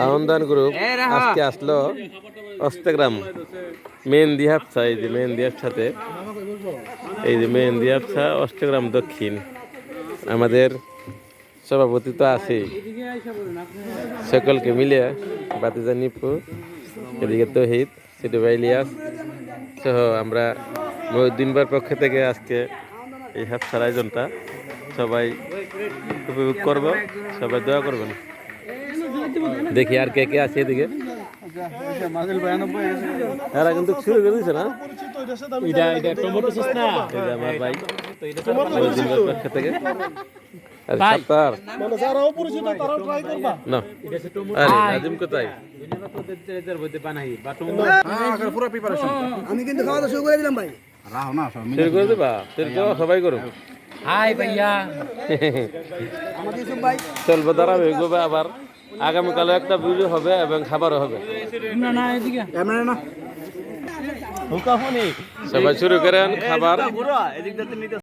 আনন্দান group আজকে আসলো অষ্টগ্রাম মেহেন্দি হাফসা। এই যে মেহেন্দি হাফসাতে, এই যে মেহেন্দি হাফসা অষ্টগ্রাম দক্ষিণ। আমাদের সভাপতি তো আছে, সকলকে মিলে বাতিজা নিপু, এদিকে তহিদ, সিটু ভাই ইলিয়াস সহ আমরা মহিউদ্দিনবার পক্ষ থেকে আজকে এই হাফসার আয়োজনটা সবাই উপভোগ করবো। সবাই দোয়া করবেন। দেখি আর কে কে আছে এদিকে। এরা কিন্তু শুরু করে দিচ্ছে না, আমার ভাই মহিউদ্দিনবার পক্ষ থেকে। আজিম কোথায়? আমি কিন্তু খাওয়া দাওয়া শুরু করে দিলাম ভাই। শুরু করে দেবা? সবাই করো। হাই ভাইয়া আমাদের সব ভাই চলবে, দাঁড়াবে এগোবে। আবার আগামীকালে একটা ভিডিও হবে এবং খাবারও হবে। না না এদিকে না সবাই শুরু করেন খাবার।